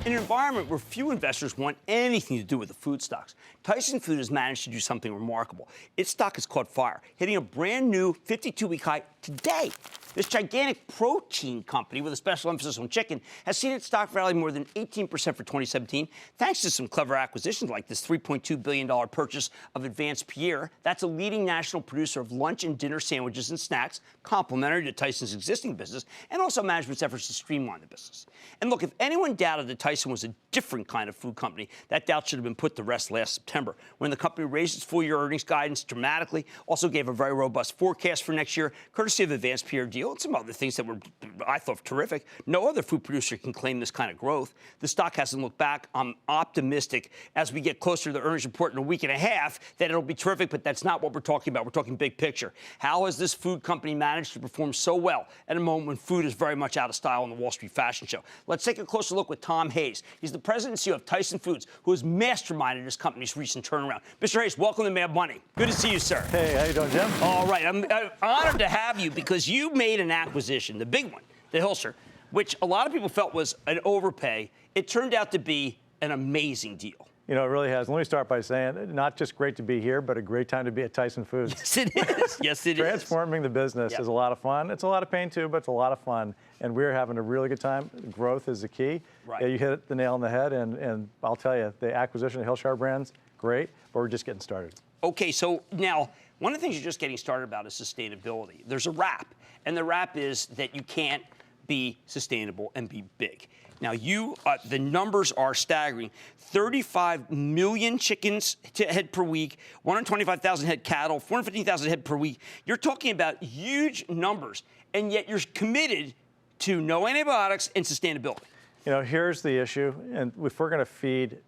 In an environment where few investors want anything to do with the food stocks, Tyson Foods has managed to do something remarkable. Its stock has caught fire, hitting a brand new 52-week high today. This gigantic protein company with a special emphasis on chicken has seen its stock rally more than 18% for 2017, thanks to some clever acquisitions like this $3.2 billion purchase of Advanced Pierre. That's a leading national producer of lunch and dinner sandwiches and snacks, complementary to Tyson's existing business, and also management's efforts to streamline the business. And look, if anyone doubted that Tyson was a different kind of food company, that doubt should have been put to rest last September, when the company raised its full-year earnings guidance dramatically, also gave a very robust forecast for next year, courtesy of Advanced Pierre deal, and some other things that were, I thought, terrific. No other food producer can claim this kind of growth. The stock hasn't looked back. I'm optimistic as we get closer to the earnings report in a week and a half that it'll be terrific, but that's not what we're talking about. We're talking big picture. How has this food company managed to perform so well at a moment when food is very much out of style on the Wall Street fashion show? Let's take a closer look with Tom Hayes. He's the president and CEO of Tyson Foods, who has masterminded this company's recent turnaround. Mr. Hayes, welcome to Mad Money. Good to see you, sir. Hey, how you doing, Jim? All right. I'm honored to have you because you made an acquisition, the big one, the Hilser, which a lot of people felt was an overpay. It turned out to be an amazing deal. You know, it really has. Let me start by saying, not just great to be here, but a great time to be at Tyson Foods. Yes, it is. Yes, it is. Transforming the business is a lot of fun. It's a lot of pain, too, but it's a lot of fun. And we're having a really good time. Growth is the key. Right. Yeah, you hit the nail on the head. And I'll tell you, the acquisition of Hillshire Brands, great, but we're just getting started. Okay, so now, one of the things you're just getting started about is sustainability. There's a wrap, and the wrap is that you can't be sustainable and be big. Now, the numbers are staggering. 35 million chickens head per week, 125,000 head cattle, 450,000 head per week. You're talking about huge numbers, and yet you're committed to no antibiotics and sustainability. You know, here's the issue, and if we're going to feed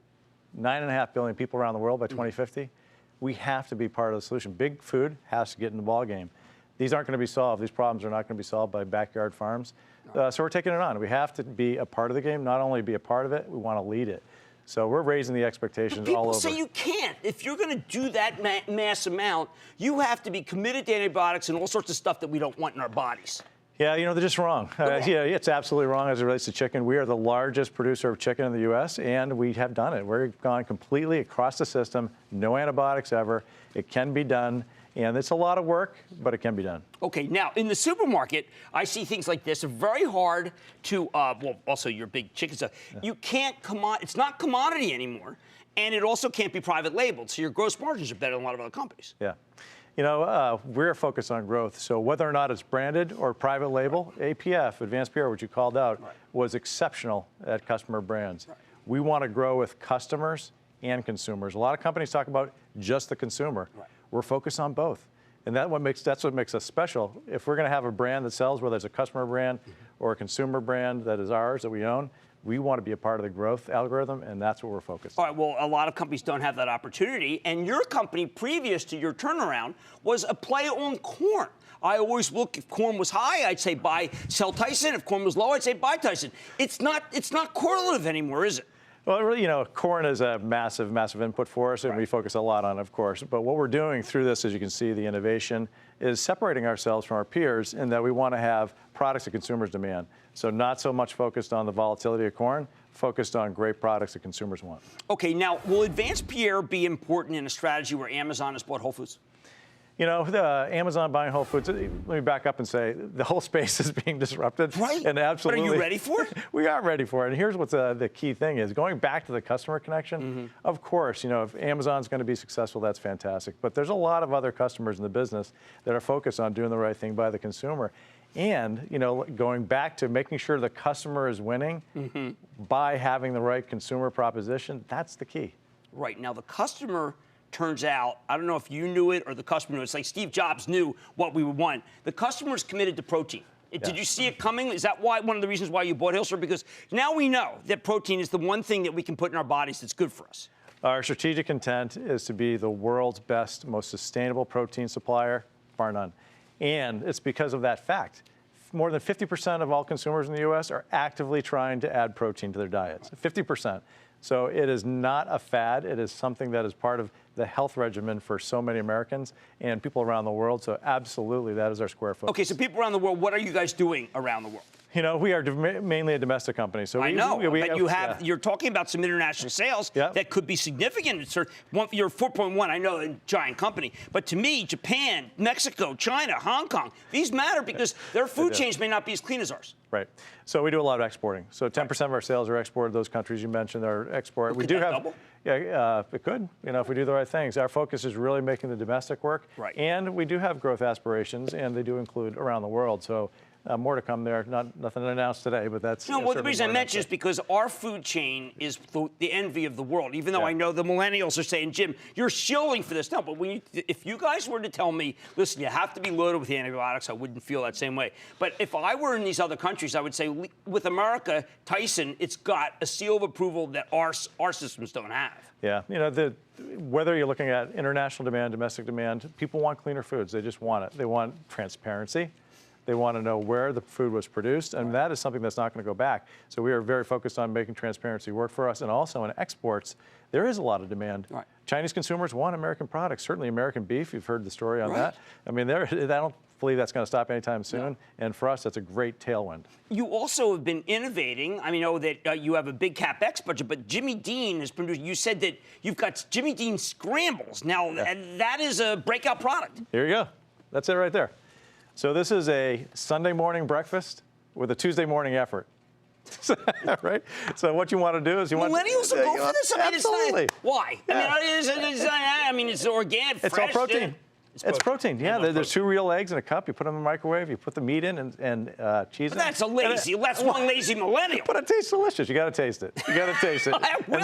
9.5 billion people around the world by 2050, we have to be part of the solution. Big food has to get in the ballgame. These aren't going to be solved. These problems are not going to be solved by backyard farms. So we're taking it on. We have to be a part of the game, not only be a part of it, we want to lead it. So we're raising the expectations all over. People say you can't. If you're going to do that mass amount, you have to be committed to antibiotics and all sorts of stuff that we don't want in our bodies. Yeah, you know, they're just wrong. Yeah, it's absolutely wrong as it relates to chicken. We are the largest producer of chicken in the U.S., and we have done it. We've gone completely across the system, no antibiotics ever. It can be done, and it's a lot of work, but it can be done. Okay, now, in the supermarket, I see things like this. It's very hard to, well, also your big chicken stuff. Yeah. You can't, it's not commodity anymore, and it also can't be private labeled, so your gross margins are better than a lot of other companies. Yeah. You know, we're focused on growth. So whether or not it's branded or private label, APF, Advanced Pierre, which you called out, was exceptional at customer brands. We want to grow with customers and consumers. A lot of companies talk about just the consumer. We're focused on both. And that's what makes us special. If we're going to have a brand that sells, whether it's a customer brand or a consumer brand that is ours, that we own, we want to be a part of the growth algorithm, and that's what we're focused on. All right, well, a lot of companies don't have that opportunity, and your company, previous to your turnaround, was a play on corn. I always look, if corn was high, I'd say sell Tyson. If corn was low, I'd say buy Tyson. It's not correlative anymore, is it? Well, really, you know, corn is a massive, massive input for us, and we focus a lot on it, of course. But what we're doing through this, as you can see, the innovation, is separating ourselves from our peers in that we want to have products that consumers demand. So not so much focused on the volatility of corn, focused on great products that consumers want. Okay, now, will Advanced Pierre be important in a strategy where Amazon has bought Whole Foods? You know, Amazon buying Whole Foods, let me back up and say the whole space is being disrupted. Right. And absolutely. But are you ready for it? We are ready for it. And here's what the key thing is. Going back to the customer connection, of course, you know, if Amazon's going to be successful, that's fantastic. But there's a lot of other customers in the business that are focused on doing the right thing by the consumer. And, you know, going back to making sure the customer is winning by having the right consumer proposition, that's the key. Right. Now, the customer, turns out, I don't know if you knew it or the customer knew it. It's like Steve Jobs knew what we would want. The customer is committed to protein. Did you see it coming? Is that one of the reasons why you bought Hilser? Because now we know that protein is the one thing that we can put in our bodies that's good for us. Our strategic intent is to be the world's best, most sustainable protein supplier, bar none. And it's because of that fact. More than 50% of all consumers in the U.S. are actively trying to add protein to their diets. 50%. So it is not a fad. It is something that is part of the health regimen for so many Americans and people around the world. So absolutely, that is our square focus. Okay, so people around the world, what are you guys doing around the world? You know, we are mainly a domestic company. So I know, but you're talking about some international sales Yeah. that could be significant. You're 4.1, I know, a giant company. But to me, Japan, Mexico, China, Hong Kong, these matter because their food chains may not be as clean as ours. Right. So we do a lot of exporting. So 10% of our sales are exported. Those countries you mentioned are export. Well, we could do that have. double? Yeah, it could. You know, if we do the right things. Our focus is really making the domestic work. Right. And we do have growth aspirations, and they do include around the world. So more to come there. Nothing to announce today, but that's. No, well, the reason I mention is because our food chain is the envy of the world. Even though I know the millennials are saying, Jim, you're shilling for this. No, but if you guys were to tell me, listen, you have to be loaded with antibiotics, I wouldn't feel that same way. But if I were in these other countries, I would say, with America, Tyson, it's got a seal of approval that our systems don't have. Yeah, you know, whether you're looking at international demand, domestic demand, people want cleaner foods. They just want it. They want transparency. They want to know where the food was produced, and that is something that's not going to go back. So we are very focused on making transparency work for us, and also in exports, there is a lot of demand. Right. Chinese consumers want American products, certainly American beef. You've heard the story on that. I mean, I don't believe that's going to stop anytime soon, and for us, that's a great tailwind. You also have been innovating. I know that you have a big CapEx budget, but Jimmy Dean has produced. You said that you've got Jimmy Dean Scrambles. Now, that is a breakout product. Here you go. That's it right there. So this is a Sunday morning breakfast with a Tuesday morning effort. Right? So what you want to do is Millennials will go for this? I mean, absolutely. It's not, why? Yeah. I mean, it's organic, It's fresh. all protein. It's protein. Yeah, there's 2 real eggs in a cup. You put them in the microwave. You put the meat in and cheese in. That's that's one lazy millennial. But it tastes delicious. You got to taste it. You got to taste it. And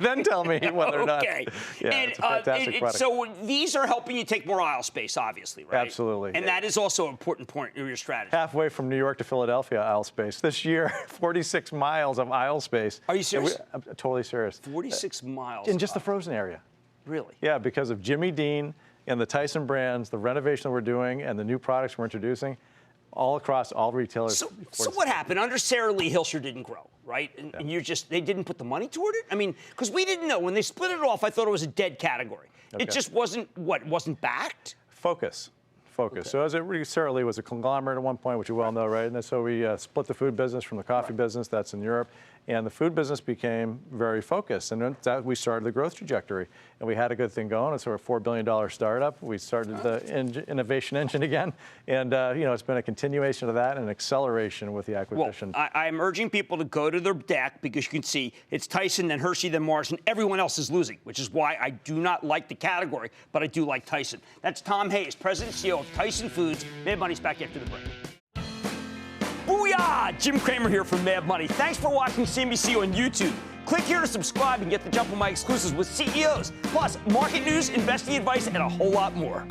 then tell me whether or not. Okay. Yeah, it's a fantastic product. So these are helping you take more aisle space, obviously, right? Absolutely. And that is also an important point of your strategy. Halfway from New York to Philadelphia aisle space. This year, 46 miles of aisle space. Are you serious? I'm totally serious. 46 miles. In just the frozen area. Really? Yeah, because of Jimmy Dean and the Tyson brands, the renovation that we're doing, and the new products we're introducing, all across all retailers. So what happened? Under Sara Lee, Hilscher didn't grow, right? And they didn't put the money toward it? I mean, because we didn't know. When they split it off, I thought it was a dead category. Okay. It just wasn't backed? Focus. Okay. So Sara Lee was a conglomerate at one point, which you well know, right? And then so we split the food business from the coffee business. That's in Europe. And the food business became very focused. And then we started the growth trajectory. And we had a good thing going. And so we're a $4 billion startup. We started the innovation engine again. And, it's been a continuation of that and an acceleration with the acquisition. Well, I'm urging people to go to their deck because you can see it's Tyson, then Hershey, then Mars, and everyone else is losing, which is why I do not like the category, but I do like Tyson. That's Tom Hayes, President and CEO of Tyson Foods. Mad Money's back after the break. Booyah! Jim Cramer here from Mad Money. Thanks for watching CNBC on YouTube. Click here to subscribe and get the jump on my exclusives with CEOs, plus market news, investing advice, and a whole lot more.